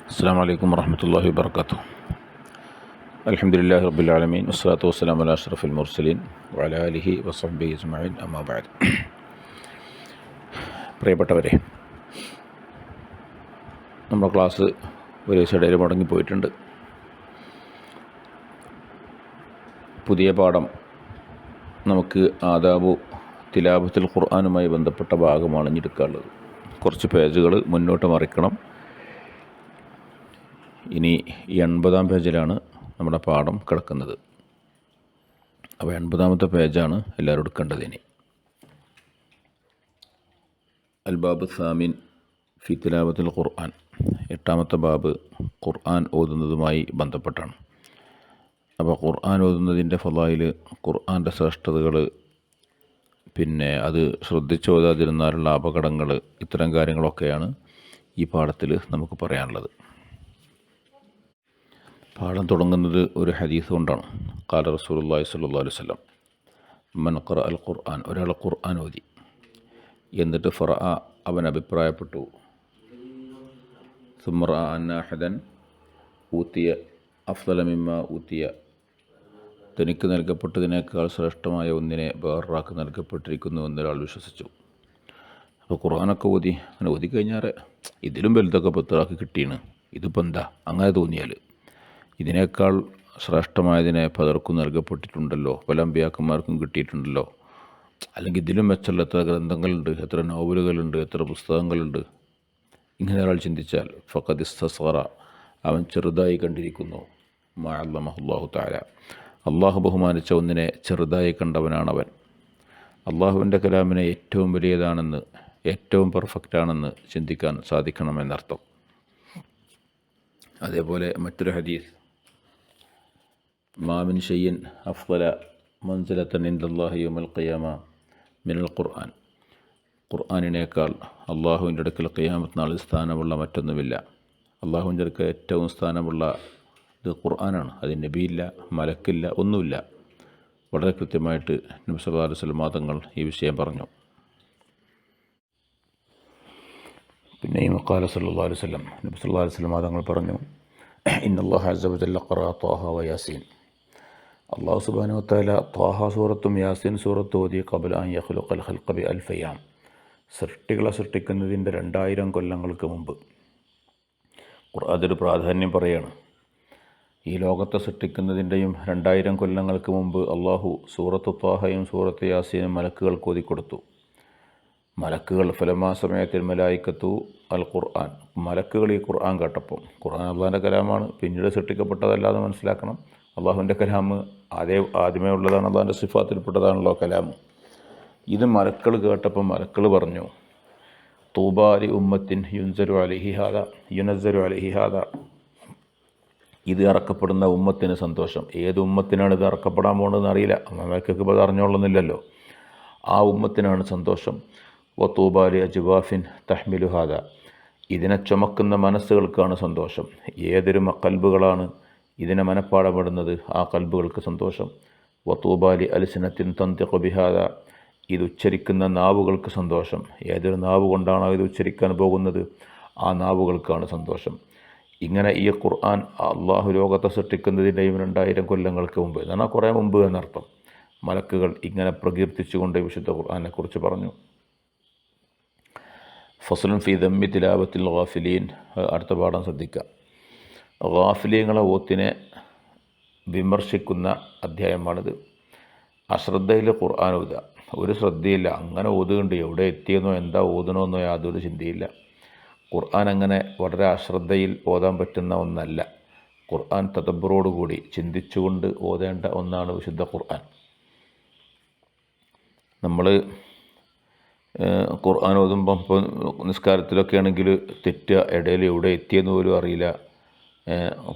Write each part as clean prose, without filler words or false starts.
അസ്സലാമു അലൈക്കും വറഹ്മത്തുള്ളാഹി വബറകാതുഹു. അൽഹംദുലില്ലാഹി റബ്ബിൽ ആലമീൻ വസ്സലാത്തു വസ്സലാമു അലാ അഷ്റഫിൽ മുർസലീൻ വഅലാ ആലിഹി വസഹ്ബിഹി അജ്മഈൻ അമ്മാ ബഅദ്. പ്രിയപ്പെട്ടവരെ, നമ്മുടെ ക്ലാസ് ഒരു ഇടയിൽ മുടങ്ങിപ്പോയിട്ടുണ്ട്. പുതിയ പാഠം നമുക്ക് ആദാബു തിലാവത്തുൽ ഖുർആനുമായി ബന്ധപ്പെട്ട ഭാഗമാണ് ഇനി എടുക്കാനുള്ളത്. കുറച്ച് പേജുകൾ മുന്നോട്ട് മറിക്കണം. ഇനി 80-ാം പേജിലാണ് നമ്മുടെ പാഠം കിടക്കുന്നത്. അപ്പോൾ 80-ാമത്തെ പേജാണ് എല്ലാവരും എടുക്കേണ്ടത്. ഇനി അൽ ബാബ് സാമിൻ ഫി തിലാവത്തുൽ ഖുർആൻ, 8-ാമത്തെ ബാബ് ഖുർആൻ ഓതുന്നതുമായി ബന്ധപ്പെട്ടാണ്. അപ്പോൾ ഖുർആൻ ഓതുന്നതിൻ്റെ ഫളായിൽ, ഖുർആൻ്റെ ശ്രേഷ്ഠതകൾ, പിന്നെ അത് ശ്രദ്ധിച്ച് ഓതാതിരുന്നാലുള്ള അപകടങ്ങൾ, ഇത്തരം കാര്യങ്ങളൊക്കെയാണ് ഈ പാഠത്തിൽ നമുക്ക് പറയാനുള്ളത്. പാഠം തുടങ്ങുന്നത് ഒരു ഹദീസ് കൊണ്ടാണ്. ഖാല റസൂലുള്ളാഹി സ്വല്ലല്ലാഹു അലൈഹി വസല്ലം മൻ ഖറഅ അൽ ഖുർആൻ, ഒരാൾ ഖുർആൻ ഓതി, എന്നിട്ട് ഫറഅ, അവൻ അഭിപ്രായപ്പെട്ടു, സുമ്മ റഅ അന്ന അഹദൻ ഊതിയ അഫ്ളല മിമ്മ ഊതിയ, തനിക്ക് നൽകപ്പെട്ടതിനേക്കാൾ ശ്രേഷ്ഠമായ ഒന്നിനെ വേറൊരാൾക്ക് നൽകപ്പെട്ടിരിക്കുന്നു എന്നൊരാൾ വിശ്വസിച്ചു. അപ്പോൾ ഖുർആനൊക്കെ ഓതി, അങ്ങനെ ഓതിക്കഴിഞ്ഞാൽ ഇതിലും വലുതൊക്കെ പത്തൊരാൾക്ക് കിട്ടിയാണ്, ഇതിപ്പോൾ എന്താ അങ്ങനെ തോന്നിയാൽ, ഇതിനേക്കാൾ ശ്രേഷ്ഠമായതിനെ പലർക്കും നൽകപ്പെട്ടിട്ടുണ്ടല്ലോ, പല അമ്പിയാക്കന്മാർക്കും കിട്ടിയിട്ടുണ്ടല്ലോ, അല്ലെങ്കിൽ ഇതിലും മെച്ചമുള്ള എത്ര ഗ്രന്ഥങ്ങളുണ്ട്, എത്ര നോവലുകളുണ്ട്, എത്ര പുസ്തകങ്ങളുണ്ട്, ഇങ്ങനെ ഒരാൾ ചിന്തിച്ചാൽ ഫഖദ് ഇസ്തസ്ഗറ, അവൻ ചെറുതായി കണ്ടിരിക്കുന്നു. മാ അല്ലമഹുല്ലാഹു തആല, അള്ളാഹു ബഹുമാനിച്ച ഒന്നിനെ ചെറുതായി കണ്ടവനാണവൻ. അള്ളാഹുവിൻ്റെ കലാമിനെ ഏറ്റവും വലിയതാണെന്ന്, ഏറ്റവും പെർഫെക്റ്റാണെന്ന് ചിന്തിക്കാൻ സാധിക്കണമെന്നർത്ഥം. അതേപോലെ മറ്റൊരു ഹദീസ്, മാ മിൻ ഷൈഇൻ അഫ്ളല മൻസിലതൻ ഇൻദല്ലാഹി യൗമൽ ഖിയാമ മിനൽ ഖുർആൻ, ഖുർആനിനേക്കാൾ അള്ളാഹുവിൻ്റെ അടുക്കൽ ഖിയാമത്ത് നാളിൽ സ്ഥാനമുള്ള മറ്റൊന്നുമില്ല. അള്ളാഹുവിൻ്റെ അടുക്കൽ ഏറ്റവും സ്ഥാനമുള്ള ഇത് ഖുർആനാണ്. അതിന് നബിയില്ല, മലക്കില്ല, ഒന്നുമില്ല. വളരെ കൃത്യമായിട്ട് നബി സല്ലല്ലാഹു അലൈഹി വസല്ലം തങ്ങൾ ഈ വിഷയം പറഞ്ഞു. പിന്നെയും ഖാല സല്ലല്ലാഹു അലൈഹി വസല്ലം, നബി സല്ലല്ലാഹു അലൈഹി വസല്ലം തങ്ങൾ പറഞ്ഞു, ഇന്നല്ലാഹ അസ്സ വജല്ല ഖറഅ ത്വാഹ വ യാസീൻ, അള്ളാഹു സുബ്ഹാനഹു വ തആല ത്വാഹ സൂറത്തും യാസീൻ സൂറത്തും ഓതി ഖബല അൻ യഖ്ലുഖൽ ഖൽഖ ബി അൽഫയ്യാം, സൃഷ്ടികളെ സൃഷ്ടിക്കുന്നതിൻ്റെ 2000 കൊല്ലങ്ങൾക്ക് മുമ്പ്. ഖുർആനൊരു പ്രാധാന്യം പറയാണ്. ഈ ലോകത്തെ സൃഷ്ടിക്കുന്നതിൻ്റെയും 2000 കൊല്ലങ്ങൾക്ക് മുമ്പ് അള്ളാഹു സൂറത്ത് ത്വാഹയും സൂറത്ത് യാസീനും മലക്കുകൾക്ക് ഓതിക്കൊടുത്തു. മലക്കുകൾ ഫലമാ സമയത്തിൽ മലായിക്കത്തു അൽ ഖുർആൻ, മലക്കുകൾ ഈ ഖുർആൻ കേട്ടപ്പോൾ, ഖുർആൻ അള്ളാഹിൻ്റെ കലാമാണ്, പിന്നീട് സൃഷ്ടിക്കപ്പെട്ടതല്ലാതെ മനസ്സിലാക്കണം. അള്ളാഹുവിൻ്റെ കലാം ആദ്യമേ ഉള്ളതാണ്, അള്ളാഹിൻ്റെ സിഫാത്തിൽപ്പെട്ടതാണല്ലോ കലാം. ഇത് മലക്കൾ കേട്ടപ്പോൾ മലക്കൾ പറഞ്ഞു, തൂബാലി ഉമ്മത്തിൻ യുൻസരു അലൈഹി ഹാദ, ഇത് ഇറക്കപ്പെടുന്ന ഉമ്മത്തിന് സന്തോഷം. ഏത് ഉമ്മത്തിനാണ് ഇത് ഇറക്കപ്പെടാൻ പോകുന്നതെന്ന് അറിയില്ല, മലക്കൊക്കെ ഇപ്പോൾ അറിഞ്ഞോളുന്നില്ലല്ലോ. ആ ഉമ്മത്തിനാണ് സന്തോഷം. വത്തൂബാലി അജ്വാഫിൻ തഹ്മിലു ഹാദ, ഇതിനെ ചുമക്കുന്ന മനസ്സുകൾക്കാണ് സന്തോഷം. ഏതൊരു കൽബുകളാണ് ഇതിനെ മനപ്പാടപ്പെടുന്നത്, ആ കൽബുകൾക്ക് സന്തോഷം. വത്തൂബാലി അൽസിനത്തിൻ തന്തിഖു ബിഹാദ, ഇത് ഉച്ചരിക്കുന്ന നാവുകൾക്ക് സന്തോഷം. ഏതൊരു നാവ് കൊണ്ടാണോ ഇത് ഉച്ചരിക്കാൻ പോകുന്നത്, ആ നാവുകൾക്കാണ് സന്തോഷം. ഇങ്ങനെ ഈ ഖുർആൻ അള്ളാഹു ലോകത്തെ സൃഷ്ടിക്കുന്നതിൻ്റെയും 2000 കൊല്ലങ്ങൾക്ക് മുമ്പ്, എന്നാൽ കുറേ മുമ്പ് എന്നർത്ഥം, മലക്കുകൾ ഇങ്ങനെ പ്രകീർത്തിച്ചുകൊണ്ട് വിശുദ്ധ ഖുർആനെക്കുറിച്ച് പറഞ്ഞു. ഫസ്ലുൻ ഫി ദമ്മി തിലാവത്തിൽ ഗാഫിലീൻ, അടുത്ത പാഠം ശ്രദ്ധിക്കുക. ഗാഫിലീങ്ങളെ ഓത്തിനെ വിമർശിക്കുന്ന അധ്യായമാണിത്. അശ്രദ്ധയിൽ ഖുർആൻ ഓതുക, ഒരു ശ്രദ്ധയില്ല, അങ്ങനെ ഓതുകയുണ്ട്, എവിടെ എത്തിയെന്നോ എന്താ ഓതണമെന്നോ യാതൊരു ചിന്തയില്ല. ഖുർആൻ അങ്ങനെ വളരെ അശ്രദ്ധയിൽ ഓതാൻ പറ്റുന്ന ഒന്നല്ല. ഖുർആൻ തദബ്ബുറോടുകൂടി ചിന്തിച്ചുകൊണ്ട് ഓതേണ്ട ഒന്നാണ് വിശുദ്ധ ഖുർആൻ. നമ്മൾ ഖുർആൻ ഓതുമ്പം ഇപ്പോൾ നിസ്കാരത്തിലൊക്കെ ആണെങ്കിൽ തെറ്റുക, ഇടയിൽ എവിടെ എത്തിയെന്ന് പോലും അറിയില്ല.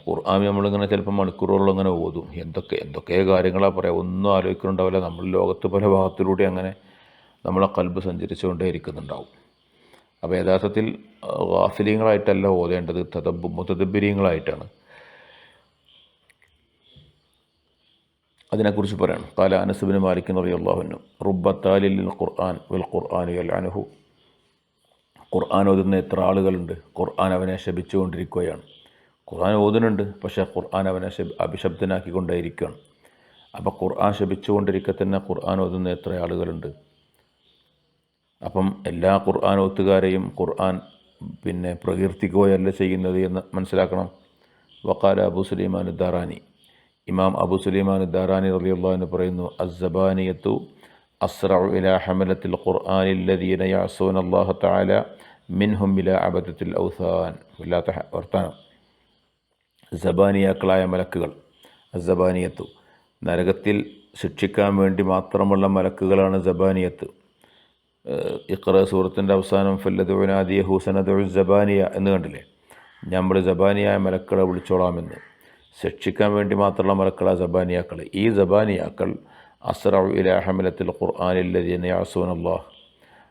ഖുർആൻ നമ്മളിങ്ങനെ ചിലപ്പോൾ മണിക്കൂറുകളിൽ അങ്ങനെ ഓതും, എന്തൊക്കെ കാര്യങ്ങളാണ് പറയുക, ഒന്നും ആലോചിക്കുന്നുണ്ടാവില്ല. നമ്മൾ ലോകത്ത് പല ഭാഗത്തിലൂടെ അങ്ങനെ നമ്മളെ കൽബ് സഞ്ചരിച്ചുകൊണ്ടേ ഇരിക്കുന്നുണ്ടാവും. അപ്പോൾ യഥാർത്ഥത്തിൽ ഗാഫിലീങ്ങളായിട്ടല്ല ഓതേണ്ടത്, മുതദബ്ബിരീങ്ങളായിട്ടാണ്. അതിനെക്കുറിച്ച് പറയാണ്. ഖാല അനസ് ഇബ്നു മാലിക് റളിയല്ലാഹു അൻഹു, റുബ്ബ താലിൽ ഖുർആൻ വൽ ഖുർആൻ യൽഅനുഹു, ഖുർആൻ ഓതുന്ന എത്ര ആളുകളുണ്ട്, ഖുർആൻ അവനെ ശപിച്ചുകൊണ്ടിരിക്കുകയാണ്. ഖുർആൻ ഓതുന്നുണ്ട്, പക്ഷേ ഖുർആൻ അവനെ അഭിശബ്ദനാക്കിക്കൊണ്ടേയിരിക്കുകയാണ്. അപ്പോൾ ഖുർആൻ ശപിച്ചുകൊണ്ടിരിക്കെ തന്നെ ഖുർആൻ ഓതുന്ന എത്ര ആളുകളുണ്ട്. അപ്പം എല്ലാ ഖുർആൻ ഓത്തുകാരെയും ഖുർആൻ പ്രകീർത്തിക്കുകയല്ല ചെയ്യുന്നത് എന്ന് മനസ്സിലാക്കണം. വഖാല അബൂ സുലൈമാൻ ദാറാനി, ഇമാം അബൂ സുലൈമാൻ ദാറാനി റളിയല്ലാഹു അൻഹു പറയുന്നു, അസ്സബാനിയത്തു അസ്റഉ ഇലാ ഹമലത്തിൽ ഖുർആനിൽ ലദീന യഅസൂന അല്ലാഹ തആല മിൻഹും ഇലാ അബദത്തിൽ ഔസാൻ. വല്ലാത്ത വർത്താനം. സബാനിയാക്കളായ മലക്കുകൾ, അസ്സബാനിയത്തു നരകത്തിൽ ശിക്ഷിക്കാൻ വേണ്ടി മാത്രമുള്ള മലക്കുകളാണ് സബാനിയത്ത്. ഇഖ്റ സൂറത്തിൻ്റെ അവസാനം ഫല്ലദുനാദിയഹു സനദു സബാനിയ എന്ന് കണ്ടില്ലേ? നമ്മൾ സബാനിയായ മലക്കളെ വിളിച്ചോളാമെന്ന്. ശിക്ഷിക്കാൻ വേണ്ടി മാത്രമുള്ള മലക്കളാണ് സബാനിയാക്കൾ. ഈ സബാനിയാക്കൾ അസ്റഉ ഇലാ ഹമലത്തിൽ ഖുർആനിൽ ലദീന യഅസൂന അല്ലാഹ്,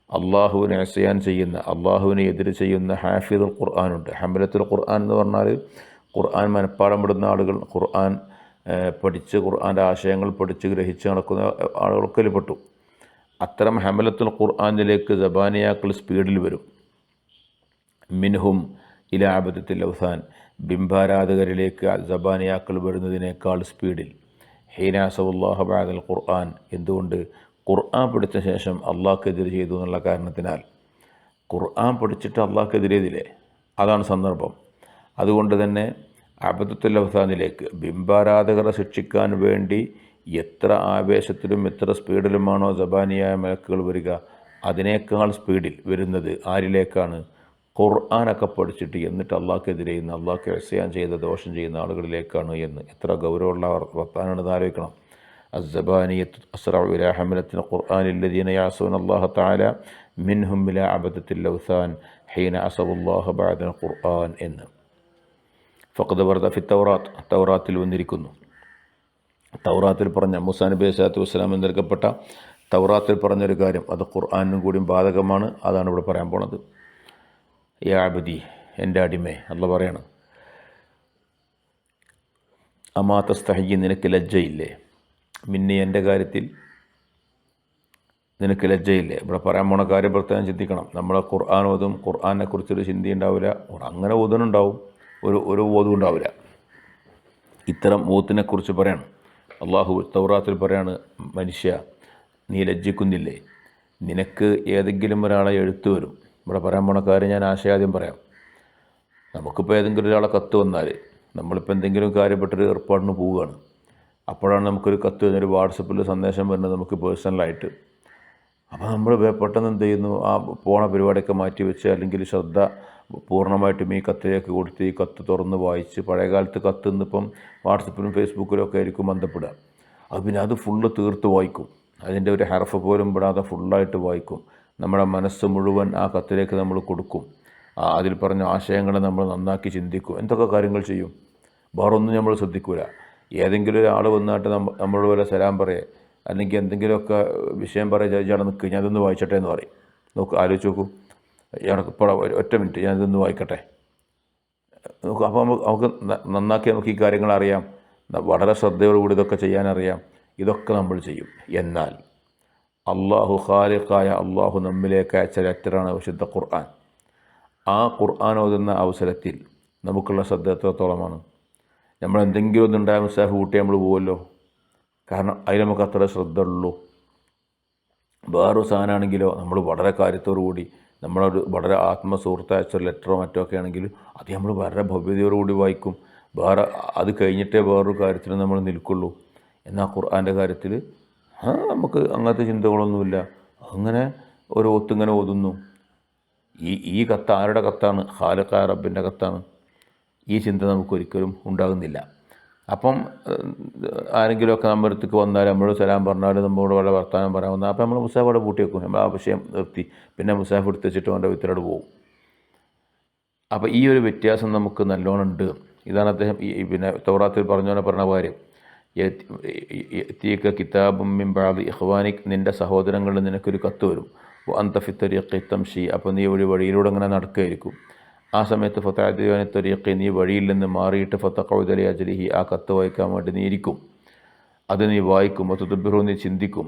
അള്ളാഹുവിനെ അസ്യാൻ ചെയ്യുന്ന, അള്ളാഹുവിനെ എതിര് ചെയ്യുന്ന ഹാഫിദുൽ ഖുർആനുണ്ട്. ഹമലത്തുൽ ഖുർആൻ എന്ന് പറഞ്ഞാൽ ഖുർആൻ മനഃപ്പാടം വിടുന്ന ആളുകൾ, ഖുർആൻ പഠിച്ച് ഖുർആൻ്റെ ആശയങ്ങൾ പഠിച്ച് ഗ്രഹിച്ച് നടക്കുന്ന ആളുകൾക്കിൽ പെട്ടു. അത്തരം ഹമലത്തുൽ ഖുർആനിലേക്ക് സബാനിയാക്കൾ സ്പീഡിൽ വരും. മിൻഹും ഇലാ അബദത്തിൽ ഔസാൻ, ബിംബാരാധകരിലേക്ക് സബാനിയാക്കൾ വരുന്നതിനേക്കാൾ സ്പീഡിൽ. ഹീനാസവുല്ലാഹ ബഅദൽ ഖുർആൻ, എന്തുകൊണ്ട്? ഖുർആൻ പഠിച്ച ശേഷം അള്ളാഹ്ക്കെതിരെ ചെയ്തു എന്നുള്ള കാരണത്തിനാൽ. ഖുർആൻ പഠിച്ചിട്ട് അള്ളാഹ്ക്കെതിരെതിരെ, അതാണ് സന്ദർഭം. അതുകൊണ്ട് തന്നെ അബദത്തുൽ ഔസാനിലേക്ക്, ബിംബാരാധകരെ ശിക്ഷിക്കാൻ വേണ്ടി എത്ര ആവേശത്തിലും എത്ര സ്പീഡിലുമാണോ സബാനിയായ മലക്കുകൾ വരിക, അതിനേക്കാൾ സ്പീഡിൽ വരുന്നത് ആരിലേക്കാണ്? ഖുർആനൊക്കെ പഠിച്ചിട്ട് എന്നിട്ട് അള്ളാഹ്ക്കെതിരെ ചെയ്യുന്ന, അള്ളാഹ്ക്ക് ഇസ്യാൻ ചെയ്ത ദോഷം ചെയ്യുന്ന ആളുകളിലേക്കാണ് എന്ന്. എത്ര ഗൗരവമുള്ള വർത്താനാണെന്ന് ആലോചിക്കണം. അസ്സബാനിയത്തു അസ്റഉ ഇലാ ഹമലത്തിൽ ഖുർആനിൽ ലദീന യഅസൂന അല്ലാഹ തആല മിൻഹും ഇലാ അബദത്തിൽ ഔസാൻ ഹീന അസവുല്ലാഹ ബഅദൽ ഖുർആൻ എന്ന്. ഫഖദ് വറദ ഫി തൗറാത്ത്, തൗറാത്തിൽ വന്നിരിക്കുന്നു. തൗറാത്തിൽ പറഞ്ഞ മൂസാ നബി അലൈഹിസ്സലാത്തു വസ്സലാം നൽകപ്പെട്ട തൗറാത്തിൽ പറഞ്ഞൊരു കാര്യം, അത് ഖുർആനും കൂടിയും ബാധകമാണ്. അതാണ് ഇവിടെ പറയാൻ പോണത്. യാ അബ്ദി, എൻ്റെ അടിമേ, അല്ലാഹ് പറയാണ്, അമാ തസ്തഹി, നിനക്ക് ലജ്ജയില്ലേ? മിന്നി, എൻ്റെ കാര്യത്തിൽ നിനക്ക് ലജ്ജയില്ലേ? ഇവിടെ പറയാൻ പോണ കാര്യം പ്രത്യേകം ചിന്തിക്കണം. നമ്മളെ ഖുർആൻ ഓതും, ഖുർആനെ കുറിച്ചൊരു ചിന്ത ഉണ്ടാവില്ല. അങ്ങനെ ഓതുന്നുണ്ടാവും, ഒരു ഓതും ഉണ്ടാവില്ല. ഇത്തരം ഓത്തിനെക്കുറിച്ച് പറയണം. അള്ളാഹു തൗറാത്തിൽ പറയാണ്, മനുഷ്യ നീ ലജ്ജിക്കുന്നില്ലേ? നിനക്ക് ഏതെങ്കിലും ഒരാളെ എഴുത്ത് വരും. ഇവിടെ പറയാൻ പോണ കാര്യം ഞാൻ ആശയാദ്യം പറയാം. നമുക്കിപ്പോൾ ഏതെങ്കിലും ഒരാളെ കത്ത് വന്നാൽ, നമ്മളിപ്പോൾ എന്തെങ്കിലും കാര്യപ്പെട്ടൊരു ഏർപ്പാടിന് പോവുകയാണ്. അപ്പോഴാണ് നമുക്കൊരു കത്ത് വരുന്ന, ഒരു വാട്സപ്പിൽ സന്ദേശം വരുന്നത് നമുക്ക് പേഴ്സണലായിട്ട്. അപ്പോൾ നമ്മൾ പെട്ടെന്ന് എന്ത് ചെയ്യുന്നു, ആ പോണ പരിപാടിയൊക്കെ മാറ്റി വെച്ച്, അല്ലെങ്കിൽ ശ്രദ്ധ പൂർണ്ണമായിട്ടും ഈ കത്തിലേക്ക് കൊടുത്ത് ഈ കത്ത് തുറന്ന് വായിച്ച്. പഴയകാലത്ത് കത്ത് ഇന്നിപ്പം വാട്സപ്പിലും ഫേസ്ബുക്കിലും ഒക്കെ ആയിരിക്കും ബന്ധപ്പെടുക. അത് പിന്നെ അത് ഫുള്ള് തീർത്ത് വായിക്കും. അതിൻ്റെ ഒരു ഹർഫ് പോലും പെടാതെ ഫുള്ളായിട്ട് വായിക്കും. നമ്മുടെ മനസ്സ് മുഴുവൻ ആ കത്തിലേക്ക് നമ്മൾ കൊടുക്കും. അതിൽ പറഞ്ഞ ആശയങ്ങളെ നമ്മൾ നന്നാക്കി ചിന്തിക്കും. എന്തൊക്കെ കാര്യങ്ങൾ ചെയ്യും, വേറൊന്നും നമ്മൾ ശ്രദ്ധിക്കില്ല. ഏതെങ്കിലും ഒരാൾ വന്നിട്ട് നമ്മളോട് പോലെ സലാം പറയേ, അല്ലെങ്കിൽ എന്തെങ്കിലുമൊക്കെ വിഷയം പറയുക, ചേച്ചാണ് നിൽക്കുക, ഞാൻ ഇതൊന്ന് വായിച്ചട്ടെ എന്ന് പറയും. ആലോചിച്ച് നോക്കൂ, ഇപ്പോൾ ഒറ്റ മിനിറ്റ് ഞാനിതൊന്ന് വായിക്കട്ടെ നോക്കൂ. അപ്പോൾ നമുക്ക് നന്നാക്കി നമുക്ക് ഈ കാര്യങ്ങൾ അറിയാം. വളരെ ശ്രദ്ധയോടുകൂടി ഇതൊക്കെ ചെയ്യാനറിയാം. ഇതൊക്കെ നമ്മൾ ചെയ്യും. എന്നാൽ അള്ളാഹു ഖാലിഖായ അള്ളാഹു നമ്മിലേക്ക് അയച്ച ലെറ്ററാണ് വിശുദ്ധ ഖുർആൻ. ആ ഖുർആൻ ഓതുന്ന അവസരത്തിൽ നമുക്കുള്ള ശ്രദ്ധ എത്രത്തോളമാണ്? നമ്മൾ എന്തെങ്കിലും ഒന്നുണ്ടായ മുസാഫ് കൂട്ടി നമ്മൾ പോകുമല്ലോ. കാരണം അതിൽ നമുക്ക് അത്ര ശ്രദ്ധ ഉള്ളൂ. വേറൊരു സാധനമാണെങ്കിലോ നമ്മൾ വളരെ കാര്യത്തോടു കൂടി, നമ്മളൊരു വളരെ ആത്മസുഹൃത്ത് അയച്ച ലെറ്ററോ മറ്റോ ഒക്കെ ആണെങ്കിൽ അത് നമ്മൾ വളരെ ഭവ്യതയോടുകൂടി വായിക്കും. വേറെ അത് കഴിഞ്ഞിട്ടേ വേറൊരു കാര്യത്തിൽ നമ്മൾ നിൽക്കുള്ളൂ. എന്നാൽ ഖുർആൻ്റെ കാര്യത്തിൽ നമുക്ക് അങ്ങനത്തെ ചിന്തകളൊന്നുമില്ല. അങ്ങനെ ഒരു ഒത്തിങ്ങനെ ഓതുന്നു. ഈ കത്ത് ആരുടെ കത്താണ്? ഖാലിഖായ റബ്ബിൻ്റെ കത്താണ്. ഈ ചിന്ത നമുക്കൊരിക്കലും ഉണ്ടാകുന്നില്ല. അപ്പം ആരെങ്കിലുമൊക്കെ നമ്മുടെ അടുത്തേക്ക് വന്നാൽ, നമ്മളോട് സലാം പറഞ്ഞാൽ, നമ്മളോട് വളരെ വർത്തമാനം പറയാൻ വന്നാൽ, അപ്പോൾ നമ്മൾ മുസാഫ് അവിടെ പൂട്ടി വെക്കും. നമ്മൾ ആ വിഷയം നിർത്തി പിന്നെ മുസാഫ് എടുത്ത് വെച്ചിട്ട് അവൻ്റെ വിത്തലോട് പോകും. അപ്പോൾ ഈ ഒരു വ്യത്യാസം നമുക്ക് നല്ലോണം ഉണ്ട്. ഇതാണ് അദ്ദേഹം തൗറാത്തിൽ പറഞ്ഞ കാര്യം. യഅ്തീക കിതാബും മിൻ ബഅദി ഇഖ്വാനിക്, നിൻ്റെ സഹോദരങ്ങളിൽ നിനക്കൊരു കത്ത് വരും. അൻത ഫി തരീഖി തംഷി, അപ്പോൾ നീ ഒരു വഴിയിലൂടെ അങ്ങനെ നടക്കുകയായിരിക്കും. ആ സമയത്ത് ഫതഅദിയാനി തരീഖി, നീ വഴിയിൽ നിന്ന് മാറിയിട്ട് ഫതഖഉദ ലി അജ്ലിഹി, ആ കത്ത് വായിക്കാൻ വേണ്ടി നീ ഇരിക്കും. അത് നീ വായിക്കും. വതുദബ്ബിറു, നീ ചിന്തിക്കും.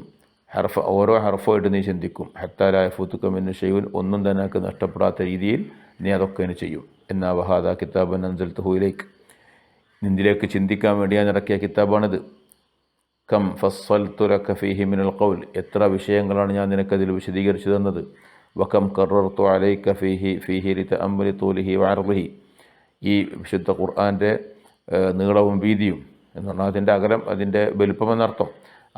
ഓരോ ഹർഫായിട്ട് നീ ചിന്തിക്കും. ഹത്താ ലാ യഫൂതുക മിൻഹു ശൈഉൻ, ഒന്നും തന്നെ നഷ്ടപ്പെടാത്ത രീതിയിൽ നീ അതൊക്കെ ചെയ്യും. എന്നാ വഹാദാ കിതാബൻ അൻസൽതുഹു ഇലൈക്, നിന്നിലേക്ക് ചിന്തിക്കാൻ വേണ്ടി ഞാൻ ഇറക്കിയ കിതാബാണിത്. കം ഫസ്സൽതു ലക ഫീഹി മിനൽ ഖൗൽ, എത്ര വിഷയങ്ങളാണ് ഞാൻ നിനക്കതിൽ വിശദീകരിച്ചു തന്നത്. വകം ഖറർതു അലൈക ഫീഹി ലിതഅമ്മലി തൂലിഹി വഅർളിഹി, ഈ വിശുദ്ധ ഖുർആൻ്റെ നീളവും വീതിയും എന്ന് പറഞ്ഞാൽ അതിൻ്റെ അകലം, അതിൻ്റെ വലുപ്പമെന്നർത്ഥം,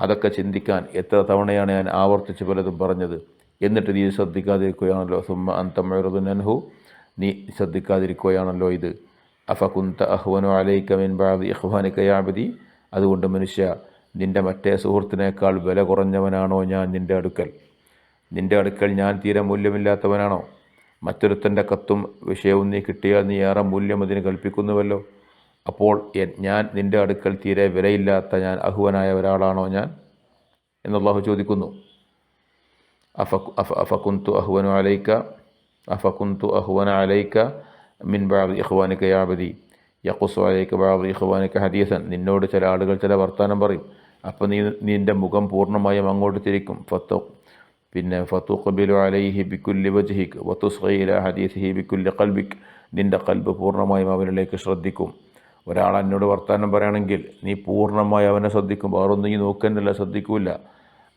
അതൊക്കെ ചിന്തിക്കാൻ എത്ര തവണയാണ് ഞാൻ ആവർത്തിച്ച് പലതും പറഞ്ഞത്. എന്നിട്ട് നീ ശ്രദ്ധിക്കാതിരിക്കുകയാണല്ലോ. സുമ്മ അൻത മുഅ്റിദുൻ അൻഹു, നീ ശ്രദ്ധിക്കാതിരിക്കുകയാണല്ലോ ഇത്. അഫകുന്ത അഹ്വനു അലൈക മിൻ ബഅദി ഇഖ്വാനിക യാ അബ്ദി, അതുകൊണ്ട് മനുഷ്യ, നിൻ്റെ മറ്റേ സുഹൃത്തിനേക്കാൾ വില കുറഞ്ഞവനാണോ ഞാൻ നിൻ്റെ അടുക്കൽ? നിൻ്റെ അടുക്കൽ ഞാൻ തീരെ മൂല്യമില്ലാത്തവനാണോ? മറ്റൊരുത്തൻ്റെ കത്തും വിഷയവും നീ കിട്ടിയാൽ നീ ഏറെ മൂല്യം അതിന് കൽപ്പിക്കുന്നുവല്ലോ. അപ്പോൾ ഞാൻ നിൻ്റെ അടുക്കൽ തീരെ വിലയില്ലാത്ത, ഞാൻ അഹ്വനായ ഒരാളാണോ ഞാൻ എന്നല്ലാഹു ചോദിക്കുന്നു. അഫകുന്തു അഹ്വന അലൈക മിൻ ബഅദി ഇഖ്വാനിക യാ അബ്ദി യഖുസ്സു അലൈക ബഅദി ഇഖ്വാനിക ഹദീസൻ, നിന്നോട് ചില ആളുകൾ ചില വർത്തമാനം പറയും. അപ്പോൾ നിൻ്റെ മുഖം പൂർണ്ണമായും അങ്ങോട്ട് തിരിക്കും. ഫതുഖ്ബിലു അലൈഹി ബികുല്ലി വജ്ഹിക് വതുസ്ഗി ഇലാ ഹദീസിഹി ബികുല്ലി ഖൽബിക്, നിൻ്റെ കൽബ് പൂർണ്ണമായും അവനിലേക്ക് ശ്രദ്ധിക്കും. ഒരാൾ എന്നോട് വർത്തമാനം പറയുകയാണെങ്കിൽ നീ പൂർണ്ണമായി അവനെ ശ്രദ്ധിക്കും, വേറൊന്നും നീ നോക്കുന്നില്ല, ശ്രദ്ധിക്കില്ല.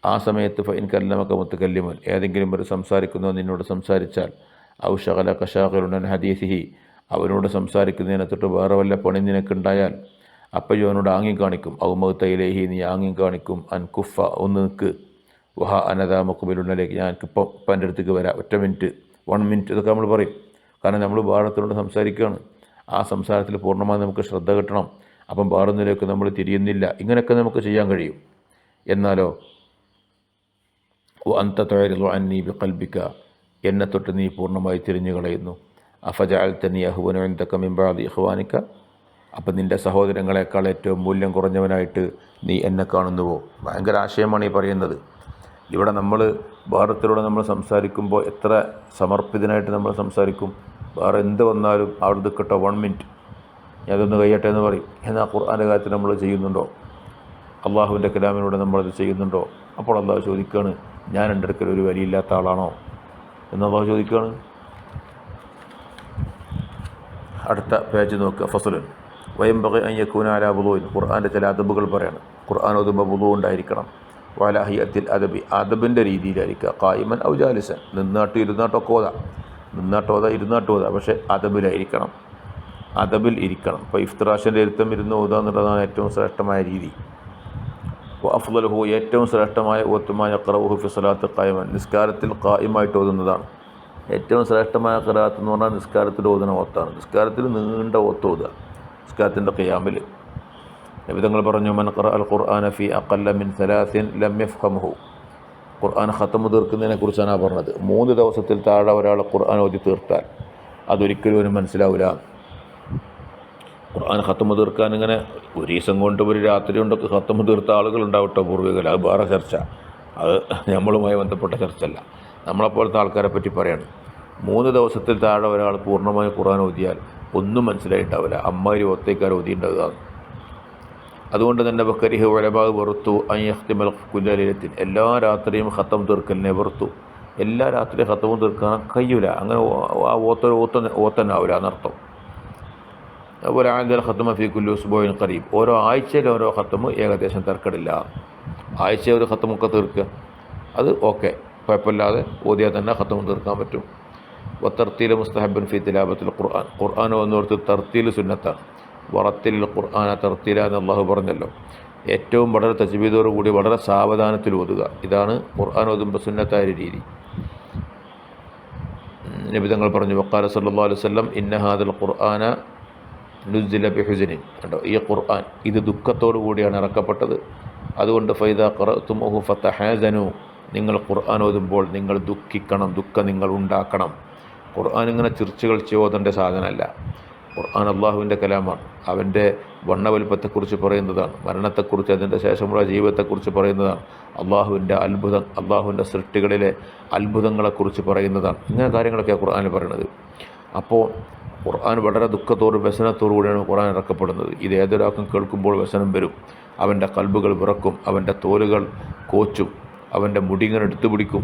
ആ സമയത്ത് ഫഇൻ കല്ലമക മുതകല്ലിമുൻ, ഏതെങ്കിലും ഒരു സംസാരിക്കുന്നവൻ നിന്നോട് സംസാരിച്ചാൽ, ഔ ശഗലക ശാഗിലുൻ അൻ ഹദീസിഹി, അവനോട് സംസാരിക്കുന്നതിനെ തൊട്ട് വേറെ വല്ല പണി നിനക്കുണ്ടായാൽ അപ്പോഴും അവനോട് ആംഗ്യം കാണിക്കും. ഔ മൗതയിലേഹി, നീ ആംഗ്യം കാണിക്കും. അൻ കുഫ, ഒന്ന് നിൽക്ക്. വഹ അനദാ മുഖബിലുണ്ണിലേക്ക്, ഞാൻ ഇപ്പം എൻ്റെ അടുത്തേക്ക് വരാം, ഒറ്റ മിനിറ്റ്, 1 മിനിറ്റ്, ഇതൊക്കെ നമ്മൾ പറയും. കാരണം നമ്മൾ ഭാരതത്തിനോട് സംസാരിക്കുകയാണ്. ആ സംസാരത്തിൽ പൂർണ്ണമായി നമുക്ക് ശ്രദ്ധ കിട്ടണം. അപ്പം ഭാരതത്തിലേക്ക് നമ്മൾ തിരിയുന്നില്ല. ഇങ്ങനെയൊക്കെ നമുക്ക് ചെയ്യാൻ കഴിയും. എന്നാലോ അൻത തുഅരിദു അന്നി ബിഖൽബിക, എന്നെ തൊട്ട് നീ പൂർണ്ണമായി തിരിഞ്ഞു കളയുന്നു. അഫജഅൽതനി അഹ്വന ഇൻദക മിൻ ബഅദി ഇഖ്വാനിക, അപ്പം നിൻ്റെ സഹോദരങ്ങളെക്കാൾ ഏറ്റവും മൂല്യം കുറഞ്ഞവനായിട്ട് നീ എന്നെ കാണുന്നുവോ? ഭയങ്കര ആശയമാണ് ഈ പറയുന്നത്. ഇവിടെ നമ്മൾ ഭാരതത്തിലൂടെ നമ്മൾ സംസാരിക്കുമ്പോൾ എത്ര സമർപ്പിതനായിട്ട് നമ്മൾ സംസാരിക്കും. വേറെ എന്ത് വന്നാലും അവിടെ നിൽക്കട്ടോ, 1 മിനിറ്റ്, ഞാൻ അതൊന്ന് കഴിയട്ടെ എന്ന് പറയും. എന്നാൽ ഖുർആൻ്റെ കാര്യത്തിൽ നമ്മൾ ചെയ്യുന്നുണ്ടോ? അള്ളാഹുവിൻ്റെ കലാമിലൂടെ നമ്മളത് ചെയ്യുന്നുണ്ടോ? അപ്പോൾ അള്ളാഹു ചോദിക്കുകയാണ്, ഞാൻ എൻ്റെ അടുക്കൽ ഒരു വിലയില്ലാത്ത ആളാണോ എന്ന് അള്ളാഹു ചോദിക്കുകയാണ്. അടുത്ത പേജ് നോക്കുക. ഫസ്ലുൻ വയംബഗി അൻ യകൂന അലാ വുളൂഇൻ, ഖുർആൻ്റെ ചില അദബുകൾ പറയാണ്. ഖുർആൻ ഓതുമ്പോൾ വുളൂ ഉണ്ടായിരിക്കണം. വഅലാ ഹിയത്തിൽ അദബി, അദബിൻ്റെ രീതിയിലായിരിക്കുക. ഖായിമൻ ഔ ജാലിസൻ, നിന്നാട്ടും ഇരുന്നാട്ടൊക്കെ ഓതാ, നിന്നാട്ടോതാ ഇരുന്നാട്ടോതാ, പക്ഷേ അദബിലായിരിക്കണം, അദബിൽ ഇരിക്കണം. ഇപ്പോൾ ഇഫ്തിറാഷിൻ്റെ ഇരുത്തം ഇരുന്ന് ഓതുക എന്നുള്ളതാണ് ഏറ്റവും ശ്രേഷ്ഠമായ രീതി. അഫ്ളലുഹു, ഏറ്റവും ശ്രേഷ്ഠമായ ഓത്തുമാ യഖറഉഹു ഫി സ്വലാത്ത് ഖായിമൻ, നിസ്കാരത്തിൽ ഖായിമായിട്ട് ഓതുന്നതാണ് ഏറ്റവും ശ്രേഷ്ഠമായ ഖിറാഅത്ത് എന്ന് പറഞ്ഞാൽ നിസ്കാരത്തിൽ ഓതുന്ന ഓത്താണ്. നിസ്കാരത്തിൽ നീണ്ട ഓത്ത് ഓതുക, നിസ്കാരത്തിൻ്റെ ഖിയാമിൽ. നബി തങ്ങൾ പറഞ്ഞു, മൻ ഖറഅൽ ഖുർആന ഫി അഖല്ല മിൻ 3 ലം യഫ്ഹംഹു, ഖുർആൻ ഖത്തമ് തീർക്കുന്നതിനെ കുറിച്ചാണ് പറഞ്ഞത്. 3 ദിവസത്തിൽ താഴെ ഒരാൾ ഖുർആൻ ഓതി തീർത്താൽ അതൊരിക്കലും ഒരു മനസ്സിലാവില്ല. ഖുർആൻ ഖത്തമ് തീർക്കാൻ ഇങ്ങനെ ഒരു ദിവസം കൊണ്ട് ഒരു രാത്രി കൊണ്ടൊക്കെ ഖത്തമ് തീർത്ത ആളുകളുണ്ടാവട്ടോ പൂർവികർ. അത് വേറെ ചർച്ച, അത് നമ്മളുമായി ബന്ധപ്പെട്ട ചർച്ചയല്ല. നമ്മളെപ്പോലത്തെ ആൾക്കാരെ പറ്റി പറയാണ്. 3 ദിവസത്തിൽ താഴെ ഒരാൾ പൂർണ്ണമായി ഖുർആൻ ഓതിയാൽ ഒന്നും മനസ്സിലായിട്ടാവില്ല, അമ്മാരി ഒത്തേക്കാർ ഓതിയുണ്ടാവുക. അതുകൊണ്ട് തന്നെ ബക്കരിഹ് ഉലമാവ് വെറുത്തു അൻ യഖ്തിമൽ കുല്ല ലൈലത്തിൻ, എല്ലാ രാത്രിയും ഖത്തം തീർക്കലിനെ വെറുത്തു. എല്ലാ രാത്രിയും ഖത്തമും തീർക്കാൻ കഴിയൂല, അങ്ങനെ ആ ഓത്തനാവില്ല എന്നർത്ഥം. അതുപോലെ ആദ്യ ഖത്തമ ഫി കുല്ലി ഉസ്ബുഇൻ ഖരീബ്, ഓരോ ആഴ്ചയിൽ ഓരോ ഖത്തമ് ഏകദേശം തിരക്കടില്ല. ആഴ്ച ഒരു ഖത്തമൊക്കെ തീർക്കുക, അത് ഓക്കെ, കുഴപ്പമില്ലാതെ ഓതിയാൽ തന്നെ ഖത്തമ് തീർക്കാൻ പറ്റും. തർത്തീൽ മുസ്തഹബൻ ഫി തിലാവത്തുൽ ഖുർആൻ, ഖുർആൻ വന്നോർത്ത് തർത്തീൽ സുന്നത്താണ്. വറത്തിൽ ഖുർആന തർത്തീല എന്ന് അള്ളാഹു പറഞ്ഞല്ലോ. ഏറ്റവും വളരെ തജ്വീദോടുകൂടി വളരെ സാവധാനത്തിൽ ഓതുക, ഇതാണ് ഖുർആൻ ഓതുമ്പോൾ സുന്നത്തായ രീതി. നബി തങ്ങൾ പറഞ്ഞു, വഖാല സല്ലല്ലാഹു അലൈഹി വസല്ലം ഇന്ന ഹാദൽ ഖുർആന നുസ്സില ബിഹുസ്നിൻ, കണ്ടോ, ഈ ഖുർആൻ ഇത് ദുഃഖത്തോടു കൂടിയാണ് ഇറക്കപ്പെട്ടത്. അതുകൊണ്ട് ഫൈദാ ഖറഅതുമൂഹു ഫതഹാസനു, നിങ്ങൾ ഖുർആൻ ഓതുമ്പോൾ നിങ്ങൾ ദുഃഖിക്കണം, ദുഃഖം നിങ്ങൾ ഉണ്ടാക്കണം. ഖുർആൻ ഇങ്ങനെ ചിർച്ച് കളിച്ച് ഓതേണ്ട സാധനമല്ല. ഖുർആൻ അള്ളാഹുവിൻ്റെ കലാമാണ്. അവൻ്റെ വണ്ണവലുപ്പത്തെക്കുറിച്ച് പറയുന്നതാണ്, മരണത്തെക്കുറിച്ച് അതിൻ്റെ ശേഷമുള്ള ജീവിതത്തെക്കുറിച്ച് പറയുന്നതാണ്, അള്ളാഹുവിൻ്റെ അത്ഭുതം, അള്ളാഹുവിൻ്റെ സൃഷ്ടികളിലെ അത്ഭുതങ്ങളെക്കുറിച്ച് പറയുന്നതാണ്. ഇങ്ങനെ കാര്യങ്ങളൊക്കെയാണ് ഖുർആനിൽ പറയുന്നത്. അപ്പോൾ ഖുർആൻ വളരെ ദുഃഖത്തോടും വ്യസനത്തോടു കൂടിയാണ് ഖുർആൻ ഇറക്കപ്പെടുന്നത്. ഇത് ഏതൊരാൾക്കും കേൾക്കുമ്പോൾ വ്യസനം വരും, അവൻ്റെ കൽബുകൾ വിറക്കും, അവൻ്റെ തോലുകൾ കോച്ചും, അവൻ്റെ മുടി ഇങ്ങനെ എടുത്തു പിടിക്കും.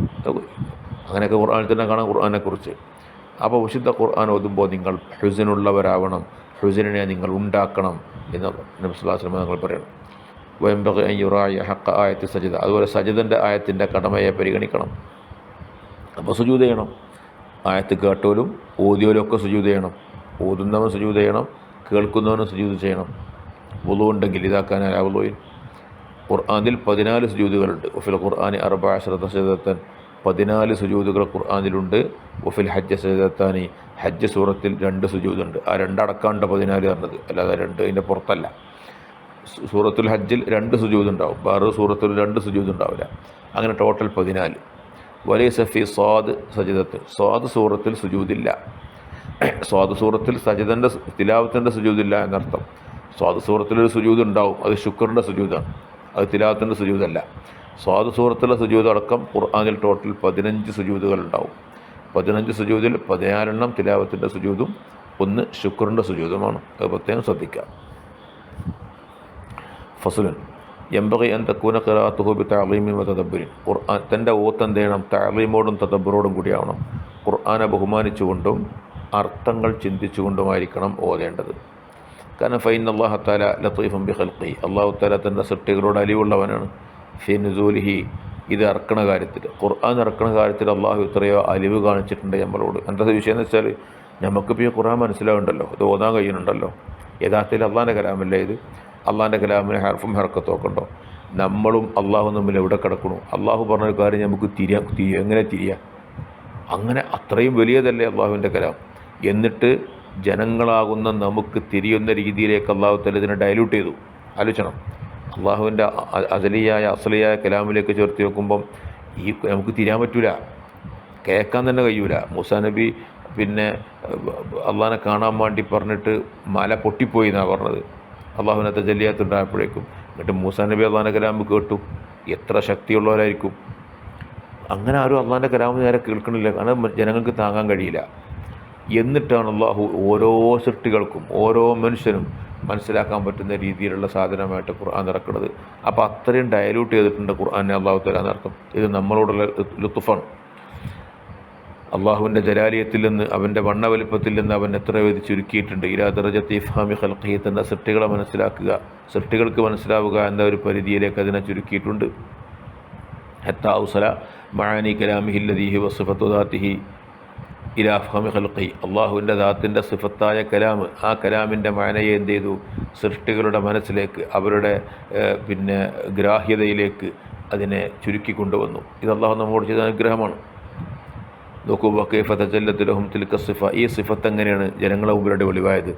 അങ്ങനെയൊക്കെ ഖുർആനിൽ തന്നെ കാണാം ഖുർആനെക്കുറിച്ച്. അപ്പോൾ വിശുദ്ധ ഖുർആൻ ഓതുമ്പോൾ നിങ്ങൾ ഹുസനുള്ളവരാവണം, ഹുസനിനെ നിങ്ങൾ ഉണ്ടാക്കണം എന്ന് നബി സല്ലല്ലാഹു അലൈഹി വസല്ലം തങ്ങൾ പറയണം. വയംബഗി അൻ യുറാഇ ഹഖ ആയത്തി സജദ, അതുപോലെ സജദൻ്റെ ആയത്തിൻ്റെ കടമയെ പരിഗണിക്കണം. അപ്പോൾ സുജൂദ് ചെയ്യണം. ആയത്ത് കേട്ടോലും ഓതിയോലും ഒക്കെ സുജൂദ് ചെയ്യണം. ഓതുന്നവൻ സുജൂദ് ചെയ്യണം, കേൾക്കുന്നവനും സുജൂദ് ചെയ്യണം. വുളു ഉണ്ടെങ്കിൽ ഇതാക്കാൻ വുളുവിൽ ഖുർആനിൽ 14 സുജൂദുകളുണ്ട്. വഫിൽ ഖുർആനി 14 സജദത്തൻ, 14 സുജൂദുകൾ ഖുർആനിലുണ്ട്. വഫിൽ ഹജ്ജ് സജദത്താനി, ഹജ്ജ് സൂറത്തിൽ 2 സുജൂദുണ്ട്. ആ 2 അടക്കാണ്ട് 14 പറഞ്ഞത്, അല്ലാതെ 2 അതിൻ്റെ പുറത്തല്ല. സൂറത്തുൽ ഹജ്ജിൽ 2 സുജൂദ് ഉണ്ടാവും, വേറെ സൂറത്തിൽ 2 സുജൂദ് ഉണ്ടാവില്ല. അങ്ങനെ ടോട്ടൽ 14. വലൈസ ഫി സ്വാദ് സജദത്ത്, സ്വാദ് സൂറത്തിൽ സുജൂദില്ല. സ്വാദ് സൂറത്തിൽ സജദൻ്റെ തിലാവത്തിൻ്റെ സുജൂദില്ല എന്നർത്ഥം. സ്വാദ് സൂറത്തിലൊരു സുജൂദ് ഉണ്ടാവും, അത് ശുക്റിൻ്റെ സുജൂദാണ്, അത് തിലാവത്തിൻ്റെ സുജൂദല്ല. സ്വാദ് സൂറത്തിലെ സുജൂദ് അടക്കം ഖുർആനിൽ ടോട്ടൽ 15 സുജൂദുകൾ ഉണ്ടാവും. 15 സുജൂദിൽ 14 തിലാവത്തിൻ്റെ സുജൂദും 1 ശുക്റിൻ്റെ സുജൂദുമാണ്. അത് പ്രത്യേകം ശ്രദ്ധിക്കാം. ഫസ്ലുൻ യംബഗി അൻ തകൂന ഖിറാഅത്തുഹു ബിതഅളീമിൻ വതദബ്ബുരിൻ, ഖുർആൻ തൻ്റെ ഓത്ത് എന്ത് ചെയ്യണം? തഅളീമോടും തദബ്ബുറോടും കൂടിയാവണം. ഖുർആനെ ബഹുമാനിച്ചുകൊണ്ടും അർത്ഥങ്ങൾ ചിന്തിച്ചുകൊണ്ടുമായിരിക്കണം ഓതേണ്ടത്. കാരണം ഫൈനല്ലാഹ തആല ലത്തീഫുൻ ബിഖൽഖി, അല്ലാഹു തആല തൻ്റെ സൃഷ്ടികളോട് അലിവുള്ളവനാണ്. ഫി നുസൂലിഹി, ഇത് ഇറക്കണ കാര്യത്തിൽ, ഖുർആൻ ഇറക്കണ കാര്യത്തിൽ അള്ളാഹു എത്രയോ അലിവ് കാണിച്ചിട്ടുണ്ട് നമ്മളോട്. എന്താ വിഷയം എന്ന് വെച്ചാൽ, നമുക്കിപ്പോൾ ഈ ഖുർആൻ മനസ്സിലാവുണ്ടല്ലോ, ഇത് ഓതാൻ കഴിയുന്നുണ്ടല്ലോ. യഥാർത്ഥത്തിൽ അള്ളാഹിൻ്റെ കലാമല്ലേ ഇത്? അള്ളാഹിൻ്റെ കലാമിന് ഹർഫും ഹർക്കത്തും ഉണ്ടോ? നമ്മളും അള്ളാഹു തമ്മിൽ എവിടെ കിടക്കണു? അള്ളാഹു പറഞ്ഞൊരു കാര്യം നമുക്ക് എങ്ങനെ തിരിയാം? അങ്ങനെ അത്രയും വലിയതല്ലേ അള്ളാഹുവിൻ്റെ കലാം. എന്നിട്ട് ജനങ്ങളാകുന്ന നമുക്ക് തിരിയുന്ന രീതിയിലേക്ക് അള്ളാഹു തആല ഇതിനെ ഡൈല്യൂട്ട് ചെയ്തു. ആലോചിക്കണം, അള്ളാഹുവിൻ്റെ അസലിയായ കലാമിലേക്ക് ചേർത്ത് നോക്കുമ്പം നമുക്ക് തിരിയാൻ പറ്റൂല, കേൾക്കാൻ തന്നെ കഴിയൂല. മൂസാ നബി പിന്നെ അള്ളാഹിനെ കാണാൻ വേണ്ടി പറഞ്ഞിട്ട് മല പൊട്ടിപ്പോയി എന്നാണ് പറഞ്ഞത്. അള്ളാഹുവിനെ തജല്ലിയാത്തുണ്ടായപ്പോഴേക്കും. എന്നിട്ട് മൂസാ നബി അള്ളാഹിൻ്റെ കലാമ് കേട്ടു. എത്ര ശക്തിയുള്ളവരായിരിക്കും! അങ്ങനെ ആരും അള്ളാഹിൻ്റെ കലാമ് നേരെ കേൾക്കണില്ല, കാരണം ജനങ്ങൾക്ക് താങ്ങാൻ കഴിയില്ല. എന്നിട്ടാണ് അള്ളാഹു ഓരോ സൃഷ്ടികൾക്കും ഓരോ മനുഷ്യനും മനസ്സിലാക്കാൻ പറ്റുന്ന രീതിയിലുള്ള സാധനമായിട്ട് ഖുർആൻ ഇറക്കുന്നത്. അപ്പോൾ അത്രയും ഡയലൂട്ട് ചെയ്തിട്ടുണ്ട് ഖുർആനെ അള്ളാഹു തആല എന്നർത്ഥം. ഇത് നമ്മളോടുള്ള ലുത്ഫാണ്. അള്ളാഹുവിൻ്റെ ജലാലിയത്തിൽ നിന്ന്, അവൻ്റെ വണ്ണവലിപ്പത്തിൽ നിന്ന് അവൻ എത്ര വേദി ചുരുക്കിയിട്ടുണ്ട്. ഇലാ ദറജത്തി ഇഫ്ഹാമി ഖൽഖിഹി, തൻ്റെ സൃഷ്ടികളെ മനസ്സിലാക്കുക, സൃഷ്ടികൾക്ക് മനസ്സിലാവുക എന്ന ഒരു പരിധിയിലേക്ക് അതിനെ ചുരുക്കിയിട്ടുണ്ട്. ഹത്താ ഔസല മഅനി കലാമിഹി അല്ലദീ ഹുവ സിഫത്തു ദാത്തിഹി ഇലാ ഇഫ്ഹാമി ഖൽഖിഹി, അള്ളാഹുവിൻ്റെ ദാത്തിൻ്റെ സിഫത്തായ കലാമ്, ആ കലാമിൻ്റെ മഅനയെ എന്ത് ചെയ്തു? സൃഷ്ടികളുടെ മനസ്സിലേക്ക്, അവരുടെ പിന്നെ ഗ്രാഹ്യതയിലേക്ക് അതിനെ ചുരുക്കിക്കൊണ്ടുവന്നു. ഇത് അള്ളാഹു നമ്മോട് ചെയ്ത അനുഗ്രഹമാണ്. നോക്കൂ, വകൈഫ തജല്ലത് ലഹും തിൽക സിഫ, ഈ സിഫത്ത് എങ്ങനെയാണ് ജനങ്ങളെ മുമ്പിലൂടെ വെളിവായത്?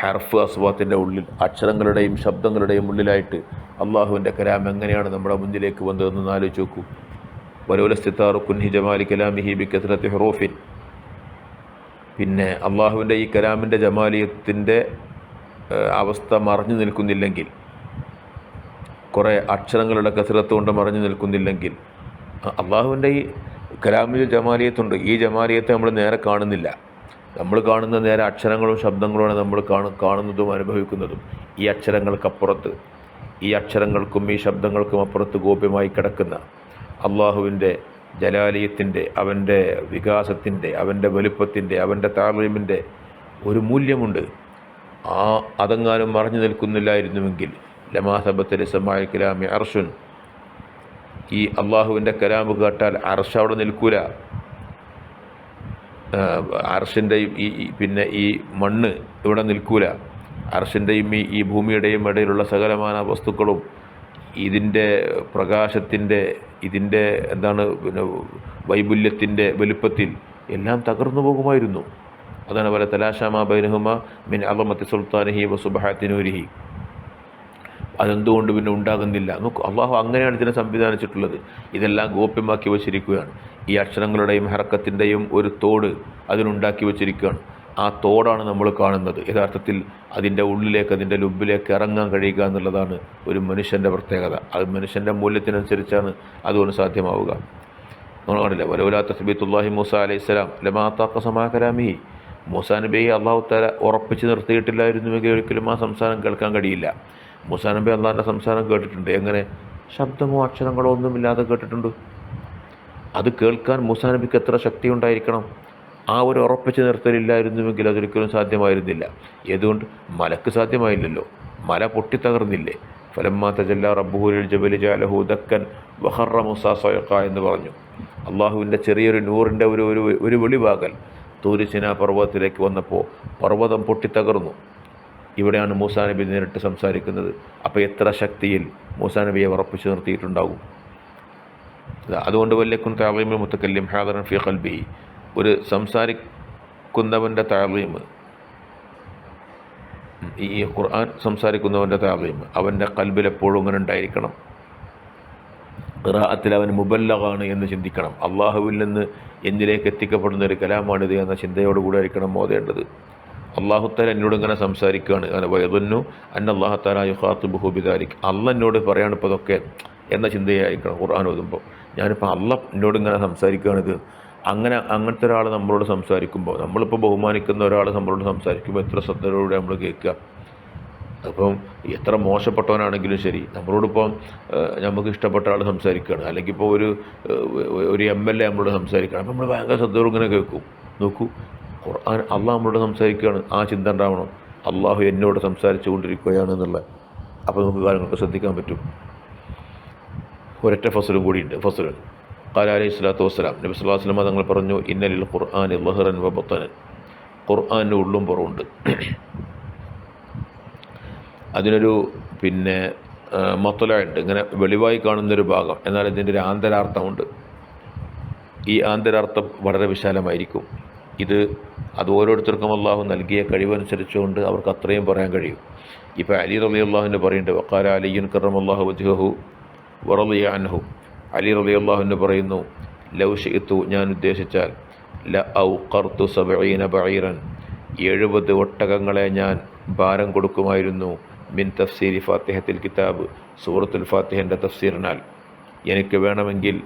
ഹർഫ് അസ്വാത്തിൻ്റെ ഉള്ളിൽ, അക്ഷരങ്ങളുടെയും ശബ്ദങ്ങളുടെയും ഉള്ളിലായിട്ട് അള്ളാഹുവിൻ്റെ കലാം എങ്ങനെയാണ് നമ്മുടെ മുന്നിലേക്ക് വന്നതെന്ന് ആലോചിച്ച് നോക്കൂ. വലൗലസ്തിത്താറു കുൻഹി ജമാലി കലാമിഹി ബികസ്റത്തി ഹുറൂഫിൻ, പിന്നെ അള്ളാഹുവിൻ്റെ ഈ കലാമിൻ്റെ ജമാലിയത്തിൻ്റെ അവസ്ഥ മറഞ്ഞു നിൽക്കുന്നില്ലെങ്കിൽ, കുറേ അക്ഷരങ്ങളുടെ കസറത്ത് കൊണ്ട് മറഞ്ഞു നിൽക്കുന്നില്ലെങ്കിൽ, അള്ളാഹുവിൻ്റെ ഈ കലാമിൽ ജമാലിയത്തുണ്ട്. ഈ ജമാലിയത്തെ നമ്മൾ നേരെ കാണുന്നില്ല. നമ്മൾ കാണുന്ന നേരെ അക്ഷരങ്ങളും ശബ്ദങ്ങളുമാണ് നമ്മൾ കാണുന്നതും അനുഭവിക്കുന്നതും. ഈ അക്ഷരങ്ങൾക്കപ്പുറത്ത്, ഈ അക്ഷരങ്ങൾക്കും ഈ ശബ്ദങ്ങൾക്കും അപ്പുറത്ത് ഗോപ്യമായി കിടക്കുന്ന അള്ളാഹുവിൻ്റെ ജലാലിയത്തിൻ്റെ, അവൻ്റെ വികാസത്തിൻ്റെ, അവൻ്റെ വലുപ്പത്തിൻ്റെ, അവൻ്റെ താളീമിൻ്റെ ഒരു മൂല്യമുണ്ട്. അതെങ്ങാനും മറഞ്ഞു നിൽക്കുന്നില്ലായിരുന്നുവെങ്കിൽ ലമാ സബത്ത ലിസമാഇൽ കലാമി അർശുൻ, ഈ അള്ളാഹുവിൻ്റെ കലാമ് കേട്ടാൽ അർശ് അവിടെ നിൽക്കൂല. അർശിൻ്റെയും പിന്നെ ഈ മണ്ണ് ഇവിടെ നിൽക്കൂല. അർശിൻ്റെയും ഈ ഭൂമിയുടെയും ഇടയിലുള്ള സകലമാന വസ്തുക്കളും ഇതിൻ്റെ പ്രകാശത്തിൻ്റെ, ഇതിൻ്റെ പിന്നെ വൈപുല്യത്തിൻ്റെ വലുപ്പത്തിൽ എല്ലാം തകർന്നു പോകുമായിരുന്നു. അതാണ് പോലെ തലാശാമ ബൈനഹുമ മിൻ അളമത്തി സുൽത്താനിഹി വ സുബ്ഹാത്തി നൂരിഹി, അതെന്തുകൊണ്ട് പിന്നെ ഉണ്ടാകുന്നില്ല? നോക്കൂ, അള്ളാഹു അങ്ങനെയാണ് ഇതിനെ സംവിധാനിച്ചിട്ടുള്ളത്. ഇതെല്ലാം ഗോപ്യമാക്കി വച്ചിരിക്കുകയാണ്. ഈ അക്ഷരങ്ങളുടെയും ഹറക്കത്തിൻ്റെയും ഒരു തോട് അതിനുണ്ടാക്കി വച്ചിരിക്കുകയാണ്. ആ തോടാണ് നമ്മൾ കാണുന്നത്. യഥാർത്ഥത്തിൽ അതിൻ്റെ ഉള്ളിലേക്ക്, അതിൻ്റെ ലുബിലേക്ക് ഇറങ്ങാൻ കഴിയുക എന്നുള്ളതാണ് ഒരു മനുഷ്യൻ്റെ പ്രത്യേകത. അത് മനുഷ്യൻ്റെ മൂല്യത്തിനനുസരിച്ചാണ് അതുകൊണ്ട് സാധ്യമാവുക. നമ്മൾ കാണില്ല, വലൗലാ തസ്ബീത്തുല്ലാഹി മൂസ അലൈഹിസ്സലാം ലമാ താഖ സമാ കലാമിഹി, മൂസാ നബിയെ അള്ളാഹു തആല ഉറപ്പിച്ച് നിർത്തിയിട്ടില്ലായിരുന്നുവെങ്കിൽ ഒരിക്കലും ആ സംസാരം കേൾക്കാൻ കഴിയില്ല. മൂസാ നബി അള്ളാഹിൻ്റെ സംസാരം കേട്ടിട്ടുണ്ട്. എങ്ങനെ? ശബ്ദമോ അക്ഷരങ്ങളോ ഒന്നുമില്ലാതെ കേട്ടിട്ടുണ്ട്. അത് കേൾക്കാൻ മൂസാ നബിക്ക് എത്ര ശക്തി ഉണ്ടായിരിക്കണം? ആ ഒരു ഉറപ്പിച്ച് നിർത്തലില്ലായിരുന്നുവെങ്കിൽ അതൊരിക്കലും സാധ്യമായിരുന്നില്ല. ഏതുകൊണ്ട്? മലക്ക് സാധ്യമായില്ലല്ലോ, മല പൊട്ടിത്തകർന്നില്ലേ. ഫലമ്മാ തജല്ലാ റബ്ബുഹു ലിൽ ജബലി ജഅലഹു ദക്കൻ വഖറ മൂസാ സയഖ എന്ന് പറഞ്ഞു. അള്ളാഹുവിൻ്റെ ചെറിയൊരു നൂറിൻ്റെ ഒരു വെളിവാകൽ തൂര് സിനാ പർവ്വതത്തിലേക്ക് വന്നപ്പോൾ പർവ്വതം പൊട്ടിത്തകർന്നു. ഇവിടെയാണ് മൂസാ നബി നേരിട്ട് സംസാരിക്കുന്നത്. അപ്പോൾ എത്ര ശക്തിയിൽ മൂസാ നബിയെ ഉറപ്പിച്ചു നിർത്തിയിട്ടുണ്ടാകും. അതുകൊണ്ട് വല്യക്കുൻ തഅളീമുൽ മുതകല്ലിം ഹാദിറൻ ഫീ ഖൽബിഹി, ഒരു സംസാരിക്കുന്നവൻ്റെ തഅളീം, ഈ ഖുർആൻ സംസാരിക്കുന്നവൻ്റെ തഅളീം അവൻ്റെ ഖൽബിൽ എപ്പോഴും ഇങ്ങനെ ഉണ്ടായിരിക്കണം. ഖിറാഅത്തിൽ അവൻ മുബല്ലഗാണ് എന്ന് ചിന്തിക്കണം. അള്ളാഹുവിൽ നിന്ന് എന്നിലേക്ക് എത്തിക്കപ്പെടുന്ന ഒരു കലാമാണിത് എന്ന ചിന്തയോടുകൂടി ആയിരിക്കണം ഓതേണ്ടത്. അള്ളാഹു തആല എന്നോട് ഇങ്ങനെ സംസാരിക്കുകയാണ്, അങ്ങനെ വയദുന്നു അന്നല്ലാഹു തആല യുഖാതിബുഹു ബിദാലിക്, അള്ളാഹ് എന്നോട് പറയാണ് ഇപ്പോൾ ഇതൊക്കെ എന്ന ചിന്തയായിരിക്കണം ഖുർആൻ ഓതുമ്പോൾ. ഞാനിപ്പോൾ അള്ളാഹ് എന്നോട് ഇങ്ങനെ സംസാരിക്കുകയാണിത്. അങ്ങനത്തെ ഒരാൾ നമ്മളോട് സംസാരിക്കുമ്പോൾ, നമ്മളിപ്പോൾ ബഹുമാനിക്കുന്ന ഒരാൾ നമ്മളോട് സംസാരിക്കുമ്പോൾ എത്ര ശ്രദ്ധയോടെ നമ്മൾ കേൾക്കുക. അപ്പം എത്ര മോശപ്പെട്ടവനാണെങ്കിലും ശരി, നമ്മളോടിപ്പം നമുക്ക് ഇഷ്ടപ്പെട്ട ആൾ സംസാരിക്കുകയാണ്, അല്ലെങ്കിൽ ഇപ്പോൾ ഒരു MLA നമ്മളോട് സംസാരിക്കുകയാണ്, അപ്പം നമ്മൾ ഭയങ്കര ശ്രദ്ധയോടെ ഇങ്ങനെ കേൾക്കും. നോക്കൂ, ഖുർആൻ അള്ളാഹ് നമ്മളോട് സംസാരിക്കുകയാണ്, ആ ചിന്ത ഉണ്ടാവണം, അള്ളാഹു എന്നോട് സംസാരിച്ചു കൊണ്ടിരിക്കുകയാണ് എന്നുള്ളത്. അപ്പോൾ നമുക്ക് കാര്യങ്ങളൊക്കെ ശ്രദ്ധിക്കാൻ പറ്റും. ഒരൊറ്റ ഫസലും കൂടിയുണ്ട്. ഫസൽ ഖാല അലൈഹി സ്വലാത്തു വസ്സലാം, നബി സല്ലല്ലാഹു അലൈഹി വസല്ലം തങ്ങൾ പറഞ്ഞു, ഇന്നലിൽ ഖുർആനി ലഹറൻ വ ബത്തനൻ, ഖുർആൻ്റെ ഉള്ളും പുറമുണ്ട്. അതിനൊരു മത്തലുണ്ട്, ഇങ്ങനെ വെളിവായി കാണുന്നൊരു ഭാഗം, എന്നാൽ ഇതിൻ്റെ ഒരു ആന്തരാർത്ഥമുണ്ട്. ഈ ആന്തരാർത്ഥം വളരെ വിശാലമായിരിക്കും. അത് ഓരോരുത്തർക്കും അള്ളാഹു നൽകിയ കഴിവനുസരിച്ചുകൊണ്ട് അവർക്ക് അത്രയും പറയാൻ കഴിയും. ഇപ്പോൾ അലി റളിയല്ലാഹു പറയുന്നുണ്ട്, വഖാല അലിയുൻ കറമല്ലാഹു വജ്ഹഹു വറളിയ അൻഹു, അലി റളിയല്ലാഹു പറയുന്നു, ലൗ ശിഅ്തു, ഞാൻ ഉദ്ദേശിച്ചാൽ, ല ഔഖർതു 70 ബഈറൻ, 70 ഒട്ടകങ്ങളെ ഞാൻ ഭാരം കൊടുക്കുമായിരുന്നു, മിൻ തഫ്സീരി ഫാത്തിഹത്തിൽ കിതാബ്, സൂറത്തുൽ ഫാത്തിഹൻ്റെ തഫ്സീറിനാൽ. എനിക്ക് വേണമെങ്കിൽ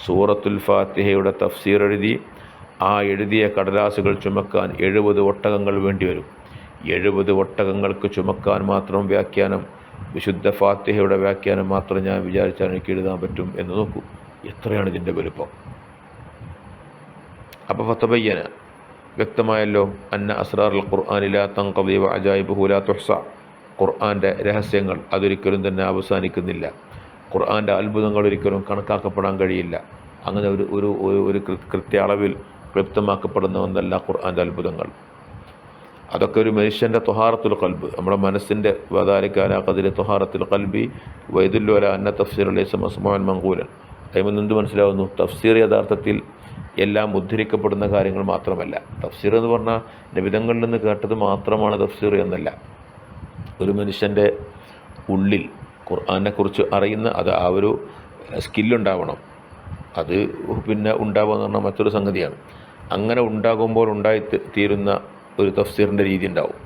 സൂറത്തുൽ ഫാത്തിഹയുടെ തഫ്സീർ എഴുതി ആ എഴുതിയ കടലാസുകൾ ചുമക്കാൻ 70 ഒട്ടകങ്ങൾ വേണ്ടിവരും. 70 ഒട്ടകങ്ങൾക്ക് ചുമക്കാൻ മാത്രം വ്യാഖ്യാനം, വിശുദ്ധ ഫാത്തിഹയുടെ വ്യാഖ്യാനം മാത്രം ഞാൻ വിചാരിച്ചാൽ എനിക്ക് എഴുതാൻ പറ്റും എന്ന് നോക്കൂ. എത്രയാണ് ഇതിൻ്റെ വലുപ്പം. അപ്പോൾ ഫതബയ്യന, വ്യക്തമായല്ലോ, അന്ന അസ്റാറുൽ ഖുർആനി ലാ തൻഖദി വ അജായിബുഹു ലാ തുഹ്സ, ഖുർആൻ്റെ രഹസ്യങ്ങൾ അതൊരിക്കലും തന്നെ അവസാനിക്കുന്നില്ല. ഖുർആൻ്റെ അത്ഭുതങ്ങൾ ഒരിക്കലും കണക്കാക്കപ്പെടാൻ കഴിയില്ല. അങ്ങനെ ഒരു കൃത്യ അളവിൽ ക്ലിപ്തമാക്കപ്പെടുന്ന ഒന്നല്ല ഖുർആൻ്റെ അത്ഭുതങ്ങൾ. അതൊക്കെ ഒരു മനുഷ്യൻ്റെ ത്വഹാറത്തുൽ ഖൽബ്, നമ്മുടെ മനസ്സിൻ്റെ വദാലിക ഖദരി ത്വഹാറത്തുൽ ഖൽബി വയദുല്ലു അലാ അന്ന തഫ്സീർ ലൈസ മസ്മൂഅൻ മൻഖൂലൻ. അതിൽ എന്ത് മനസ്സിലാവുന്നു? തഫ്സീർ യഥാർത്ഥത്തിൽ എല്ലാം ഉദ്ധരിക്കപ്പെടുന്ന കാര്യങ്ങൾ മാത്രമല്ല. തഫ്സീർ എന്ന് പറഞ്ഞാൽ നബിതങ്ങളിൽ നിന്ന് കേട്ടത് മാത്രമാണ് തഫ്സീർ എന്നല്ല. ഒരു മനുഷ്യൻ്റെ ഉള്ളിൽ ഖുർആനെക്കുറിച്ച് അറിയുന്ന ആ ഒരു സ്കില്ലുണ്ടാവണം. അത് ഉണ്ടാവുക എന്ന് പറഞ്ഞാൽ മറ്റൊരു സംഗതിയാണ്. അങ്ങനെ ഉണ്ടാകുമ്പോൾ തീരുന്ന ഒരു തഫ്സീറിൻ്റെ രീതി ഉണ്ടാവും.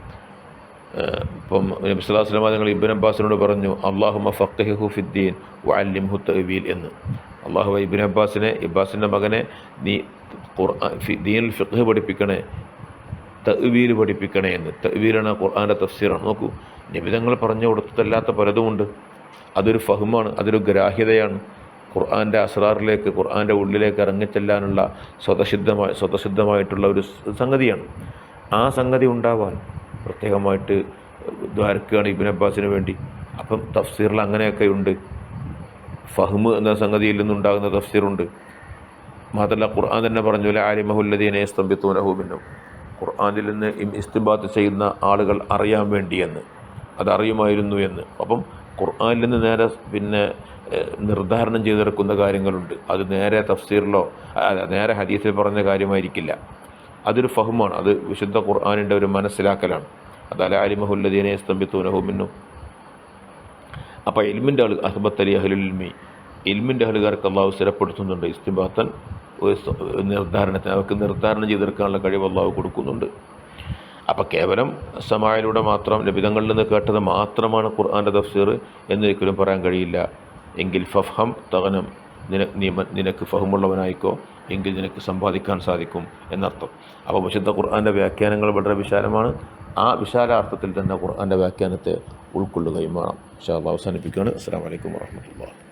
ഇപ്പം നബി സല്ലല്ലാഹു അലൈഹി വസല്ലം തങ്ങൾ ഇബ്നു അബ്ബാസിനോട് പറഞ്ഞു, അല്ലാഹുമ്മ ഫഖിഹ്ഹു ഫിദ്ദീൻ വഅല്ലിംഹു തഅ്വീൽ എന്ന്. അല്ലാഹു ഇബ്ബാസിൻ്റെ മകനെ നീ ദീനിൽ ഫിഖ്ഹ് പഠിപ്പിക്കണേ, തഅ്വീൽ പഠിപ്പിക്കണേ എന്ന്. തഅ്വീലാണ് ഖുർആൻ്റെ തഫ്സീറാണ്. നോക്കൂ, നബി തങ്ങൾ പറഞ്ഞു കൊടുത്തല്ലാത്ത പലതുമുണ്ട്. അതൊരു ഫഹ്മാണ്, അതൊരു ഗ്രാഹ്യതയാണ്. ഖുർആൻ്റെ അസ്റാറിലേക്ക്, ഖുർആൻ്റെ ഉള്ളിലേക്ക് ഇറങ്ങിച്ചെല്ലാനുള്ള സ്വതസിദ്ധമായിട്ടുള്ള ഒരു സംഗതിയാണ്. ആ സംഗതി ഉണ്ടാവാൻ പ്രത്യേകമായിട്ട് ദ്വാരക്കുകയാണ് ഇബ്നു അബ്ബാസിന് വേണ്ടി. അപ്പം തഫ്സീറിൽ അങ്ങനെയൊക്കെ ഉണ്ട്. ഫഹ്മ് എന്ന സംഗതിയിൽ നിന്നുണ്ടാകുന്ന തഫ്സീറുണ്ട്. മാത്രമല്ല ഖുർആൻ തന്നെ പറഞ്ഞു, ആലിമഹുല്ലദീന യസ്തംബിത്തൂനഹു മിൻഹും, ഖുർആനിൽ നിന്ന് ഇസ്തിംബാത്ത് ചെയ്യുന്ന ആളുകൾ അറിയാൻ വേണ്ടിയെന്ന്, അതറിയുമായിരുന്നു എന്ന്. അപ്പം ഖുർആനിൽ നിന്ന് നിർദ്ധാരണം ചെയ്തെടുക്കുന്ന കാര്യങ്ങളുണ്ട്. അത് നേരെ തഫ്സീറിലോ നേരെ ഹദീസിൽ പറഞ്ഞ കാര്യമായിരിക്കില്ല. അതൊരു ഫഹ്മാണ്, അത് വിശുദ്ധ ഖുർആനിൻ്റെ ഒരു മനസ്സിലാക്കലാണ്. അത് അലാലിമഹുല്ലദീന യസ്തംബിത്തൂനഹു മിൻഹും. അപ്പോൾ ഇൽമിൻ്റെ ആൾ അഹ്ബത്ത് അലി അഹ്ലുൽ ഇൽമി, ഇൽമിൻ്റെ ആളുകാർക്ക് അള്ളാഹു സ്ഥിരപ്പെടുത്തുന്നുണ്ട് ഇസ്തിംബാത്തൻ, ഒരു നിർദ്ധാരണത്തിന് അവർക്ക് നിർദ്ധാരണം ചെയ്തെടുക്കാനുള്ള കഴിവ് അള്ളാഹു കൊടുക്കുന്നുണ്ട്. അപ്പോൾ കേവലം സമായിലൂടെ മാത്രം നബിതങ്ങളിൽ നിന്ന് കേട്ടത് മാത്രമാണ് ഖുർആൻ്റെ തഫ്സീർ എന്നൊരിക്കലും പറയാൻ കഴിയില്ല. എങ്കിൽ ഫഫ്ഹം തഗനം, നിനക്ക് ഫഹമുള്ളവനായിക്കോ, എങ്കിൽ നിനക്ക് സമ്പാദിക്കാൻ സാധിക്കും എന്നർത്ഥം. അപ്പോൾ വിശുദ്ധ ഖുർആൻ്റെ വ്യാഖ്യാനങ്ങൾ വളരെ വിശാലമാണ്. ആ വിശാലാർത്ഥത്തിൽ തന്നെ ഖുർആൻ്റെ വ്യാഖ്യാനത്തെ ഉൾക്കൊള്ളുകയും വേണം. ഇൻഷാ അല്ലാഹ് അവസാനിപ്പിക്കുകയാണ്. അസ്സലാമു അലൈക്കും വറഹ്മത്തുള്ളാഹി.